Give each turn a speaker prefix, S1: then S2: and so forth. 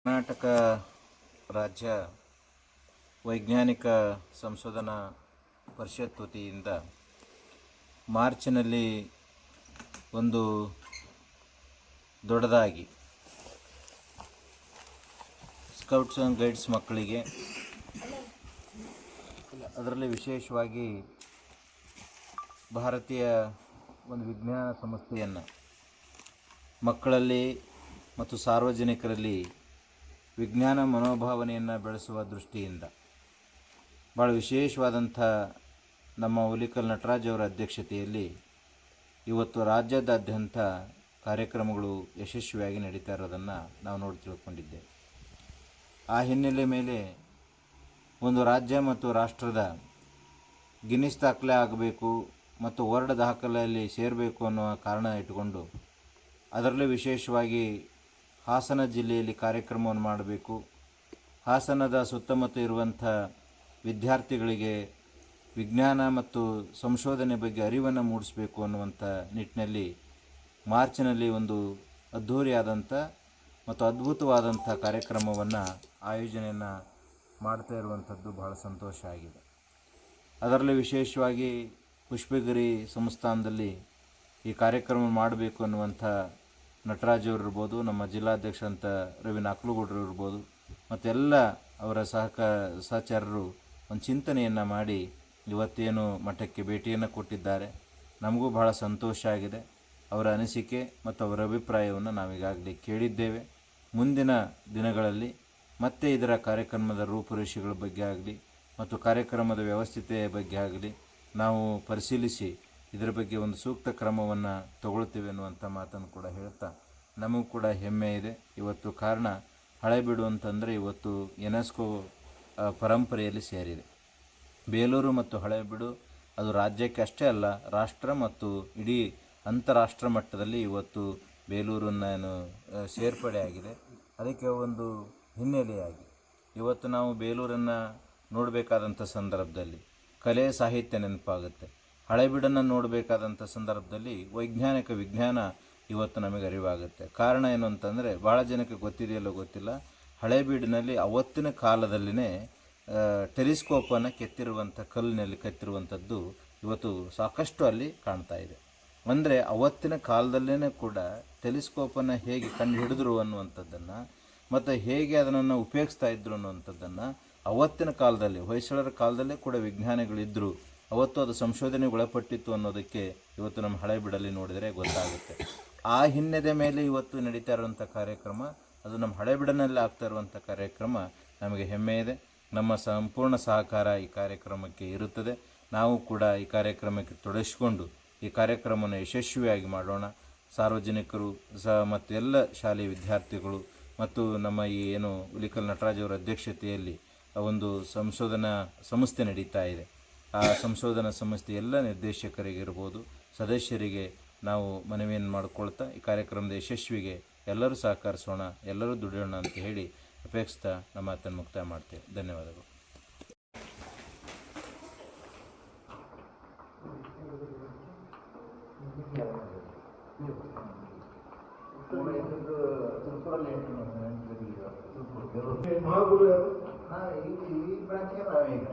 S1: ಕರ್ನಾಟಕ ರಾಜ್ಯ ವೈಜ್ಞಾನಿಕ ಸಂಶೋಧನಾ ಪರಿಷತ್ ವತಿಯಿಂದ ಮಾರ್ಚಿನಲ್ಲಿ ಒಂದು ದೊಡ್ಡದಾಗಿ ಸ್ಕೌಟ್ಸ್ ಆ್ಯಂಡ್ ಗೈಡ್ಸ್ ಮಕ್ಕಳಿಗೆ, ಅದರಲ್ಲಿ ವಿಶೇಷವಾಗಿ ಭಾರತೀಯ ಒಂದು ವಿಜ್ಞಾನ ಸಂಸ್ಥೆಯನ್ನು ಮಕ್ಕಳಲ್ಲಿ ಮತ್ತು ಸಾರ್ವಜನಿಕರಲ್ಲಿ ವಿಜ್ಞಾನ ಮನೋಭಾವನೆಯನ್ನು ಬೆಳೆಸುವ ದೃಷ್ಟಿಯಿಂದ ಭಾಳ ವಿಶೇಷವಾದಂಥ ನಮ್ಮ ಹುಲಿಕಲ್ ನಟರಾಜ್ ಅವರ ಅಧ್ಯಕ್ಷತೆಯಲ್ಲಿ ಇವತ್ತು ರಾಜ್ಯದಾದ್ಯಂತ ಕಾರ್ಯಕ್ರಮಗಳು ಯಶಸ್ವಿಯಾಗಿ ನಡೀತಾ ಇರೋದನ್ನು ನಾವು ನೋಡಿ ತಿಳ್ಕೊಂಡಿದ್ದೇವೆ. ಆ ಹಿನ್ನೆಲೆ ಮೇಲೆ ಒಂದು ರಾಜ್ಯ ಮತ್ತು ರಾಷ್ಟ್ರದ ಗಿನ್ನಿಸ್ ದಾಖಲೆ ಆಗಬೇಕು ಮತ್ತು ವರ್ಲ್ಡ್ ದಾಖಲೆಯಲ್ಲಿ ಸೇರಬೇಕು ಅನ್ನುವ ಕಾರಣ ಇಟ್ಟುಕೊಂಡು ಅದರಲ್ಲೂ ವಿಶೇಷವಾಗಿ ಹಾಸನ ಜಿಲ್ಲೆಯಲ್ಲಿ ಕಾರ್ಯಕ್ರಮವನ್ನು ಮಾಡಬೇಕು. ಹಾಸನದ ಸುತ್ತಮುತ್ತ ಇರುವಂಥ ವಿದ್ಯಾರ್ಥಿಗಳಿಗೆ ವಿಜ್ಞಾನ ಮತ್ತು ಸಂಶೋಧನೆ ಬಗ್ಗೆ ಅರಿವನ್ನು ಮೂಡಿಸಬೇಕು ಅನ್ನುವಂಥ ನಿಟ್ಟಿನಲ್ಲಿ ಮಾರ್ಚಿನಲ್ಲಿ ಒಂದು ಅದ್ಧೂರಿಯಾದಂಥ ಮತ್ತು ಅದ್ಭುತವಾದಂಥ ಕಾರ್ಯಕ್ರಮವನ್ನು ಆಯೋಜನೆಯನ್ನು ಮಾಡ್ತಾ ಇರುವಂಥದ್ದು ಬಹಳ ಸಂತೋಷ ಆಗಿದೆ. ಅದರಲ್ಲಿ ವಿಶೇಷವಾಗಿ ಪುಷ್ಪಗಿರಿ ಸಂಸ್ಥಾನದಲ್ಲಿ ಈ ಕಾರ್ಯಕ್ರಮ ಮಾಡಬೇಕು ಅನ್ನುವಂಥ ನಟರಾಜ್ ಅವರು ಇರ್ಬೋದು, ನಮ್ಮ ಜಿಲ್ಲಾಧ್ಯಕ್ಷ ಅಂತ ರವಿ ನಾಕ್ಲುಗೌಡರು ಇರ್ಬೋದು, ಮತ್ತೆಲ್ಲ ಅವರ ಸಹಚರರು ಒಂದು ಚಿಂತನೆಯನ್ನು ಮಾಡಿ ಇವತ್ತೇನು ಮಠಕ್ಕೆ ಭೇಟಿಯನ್ನು ಕೊಟ್ಟಿದ್ದಾರೆ. ನಮಗೂ ಬಹಳ ಸಂತೋಷ ಆಗಿದೆ. ಅವರ ಅನಿಸಿಕೆ ಮತ್ತು ಅವರ ಅಭಿಪ್ರಾಯವನ್ನು ನಾವೀಗಾಗಲೇ ಕೇಳಿದ್ದೇವೆ. ಮುಂದಿನ ದಿನಗಳಲ್ಲಿ ಮತ್ತೆ ಇದರ ಕಾರ್ಯಕ್ರಮದ ರೂಪುರೇಷೆಗಳ ಬಗ್ಗೆ ಆಗಲಿ ಮತ್ತು ಕಾರ್ಯಕ್ರಮದ ವ್ಯವಸ್ಥಿತೆಯ ಬಗ್ಗೆ ಆಗಲಿ ನಾವು ಪರಿಶೀಲಿಸಿ ಇದರ ಬಗ್ಗೆ ಒಂದು ಸೂಕ್ತ ಕ್ರಮವನ್ನು ತಗೊಳ್ತೇವೆ ಅನ್ನುವಂಥ ಮಾತನ್ನು ಕೂಡ ಹೇಳ್ತಾ, ನಮಗೂ ಕೂಡ ಹೆಮ್ಮೆ ಇದೆ. ಇವತ್ತು ಕಾರಣ ಹಳೆಬೀಡು ಅಂತಂದರೆ ಇವತ್ತು ಯುನೆಸ್ಕೋ ಪರಂಪರೆಯಲ್ಲಿ ಸೇರಿದೆ. ಬೇಲೂರು ಮತ್ತು ಹಳೆಬೀಡು ಅದು ರಾಜ್ಯಕ್ಕೆ ಅಷ್ಟೇ ಅಲ್ಲ, ರಾಷ್ಟ್ರ ಮತ್ತು ಇಡೀ ಅಂತಾರಾಷ್ಟ್ರ ಮಟ್ಟದಲ್ಲಿ ಇವತ್ತು ಬೇಲೂರನ್ನು ಸೇರ್ಪಡೆ ಆಗಿದೆ. ಅದಕ್ಕೆ ಒಂದು ಹಿನ್ನೆಲೆಯಾಗಿ ಇವತ್ತು ನಾವು ಬೇಲೂರನ್ನು ನೋಡಬೇಕಾದಂಥ ಸಂದರ್ಭದಲ್ಲಿ ಕಲೆ ಸಾಹಿತ್ಯ ನೆನಪಾಗುತ್ತೆ. ಹಳೆಬೀಡನ್ನು ನೋಡಬೇಕಾದಂಥ ಸಂದರ್ಭದಲ್ಲಿ ವೈಜ್ಞಾನಿಕ ವಿಜ್ಞಾನ ಇವತ್ತು ನಮಗೆ ಅರಿವಾಗುತ್ತೆ. ಕಾರಣ ಏನು ಅಂತಂದರೆ, ಭಾಳ ಜನಕ್ಕೆ ಗೊತ್ತಿದೆಯಲ್ಲೋ ಗೊತ್ತಿಲ್ಲ, ಹಳೆಬೀಡಿನಲ್ಲಿ ಅವತ್ತಿನ ಕಾಲದಲ್ಲಿನೇ ಟೆಲಿಸ್ಕೋಪನ್ನು ಕಲ್ಲಿನಲ್ಲಿ ಕೆತ್ತಿರುವಂಥದ್ದು ಇವತ್ತು ಸಾಕಷ್ಟು ಅಲ್ಲಿ ಕಾಣ್ತಾ ಇದೆ. ಅಂದರೆ ಅವತ್ತಿನ ಕಾಲದಲ್ಲೇ ಕೂಡ ಟೆಲಿಸ್ಕೋಪನ್ನು ಹೇಗೆ ಕಂಡು ಹಿಡಿದ್ರು ಅನ್ನುವಂಥದ್ದನ್ನು ಮತ್ತು ಹೇಗೆ ಅದನ್ನು ಉಪಯೋಗಿಸ್ತಾ ಇದ್ರು ಅನ್ನುವಂಥದ್ದನ್ನು ಅವತ್ತಿನ ಕಾಲದಲ್ಲಿ ಹೊಯ್ಸಳರ ಕಾಲದಲ್ಲೇ ಕೂಡ ವಿಜ್ಞಾನಿಗಳಿದ್ದರು. ಅವತ್ತು ಅದು ಸಂಶೋಧನೆಗೆ ಒಳಪಟ್ಟಿತ್ತು ಅನ್ನೋದಕ್ಕೆ ಇವತ್ತು ನಮ್ಮ ಹಳೆಬೀಡಲ್ಲಿ ನೋಡಿದರೆ ಗೊತ್ತಾಗುತ್ತೆ. ಆ ಹಿನ್ನೆಲೆ ಮೇಲೆ ಇವತ್ತು ನಡೀತಾ ಇರುವಂಥ ಕಾರ್ಯಕ್ರಮ, ಅದು ನಮ್ಮ ಹಳೆಬೀಡಿನಲ್ಲಿ ಆಗ್ತಾ ಇರುವಂಥ ಕಾರ್ಯಕ್ರಮ ನಮಗೆ ಹೆಮ್ಮೆ ಇದೆ. ನಮ್ಮ ಸಂಪೂರ್ಣ ಸಹಕಾರ ಈ ಕಾರ್ಯಕ್ರಮಕ್ಕೆ ಇರುತ್ತದೆ. ನಾವು ಕೂಡ ಈ ಕಾರ್ಯಕ್ರಮಕ್ಕೆ ತೊಡಗಿಸಿಕೊಂಡು ಈ ಕಾರ್ಯಕ್ರಮವನ್ನು ಯಶಸ್ವಿಯಾಗಿ ಮಾಡೋಣ. ಸಾರ್ವಜನಿಕರು ಮತ್ತು ಎಲ್ಲ ಶಾಲೆಯ ವಿದ್ಯಾರ್ಥಿಗಳು ಮತ್ತು ನಮ್ಮ ಈ ಏನು ಹುಲಿಕಲ್ ನಟರಾಜ್ ಅವರ ಅಧ್ಯಕ್ಷತೆಯಲ್ಲಿ ಒಂದು ಸಂಶೋಧನಾ ಸಂಸ್ಥೆ ನಡೀತಾ ಇದೆ. ಆ ಸಂಶೋಧನಾ ಸಂಸ್ಥೆ ಎಲ್ಲ ನಿರ್ದೇಶಕರಿಗಿರ್ಬೋದು, ಸದಸ್ಯರಿಗೆ ನಾವು ಮನವಿಯನ್ನು ಮಾಡಿಕೊಳ್ತಾ ಈ ಕಾರ್ಯಕ್ರಮದ ಯಶಸ್ವಿಗೆ ಎಲ್ಲರೂ ಸಹಕರಿಸೋಣ, ಎಲ್ಲರೂ ದುಡಿಯೋಣ ಅಂತ ಹೇಳಿ ಅಪೇಕ್ಷಿಸ್ತಾ ನಮ್ಮ ಮಾತನ್ನು ಮುಕ್ತಾಯ ಮಾಡ್ತೇವೆ. ಧನ್ಯವಾದಗಳು. ಈ ಬ್ರಾಂಚ್ಗೆ ನಾವೀಗ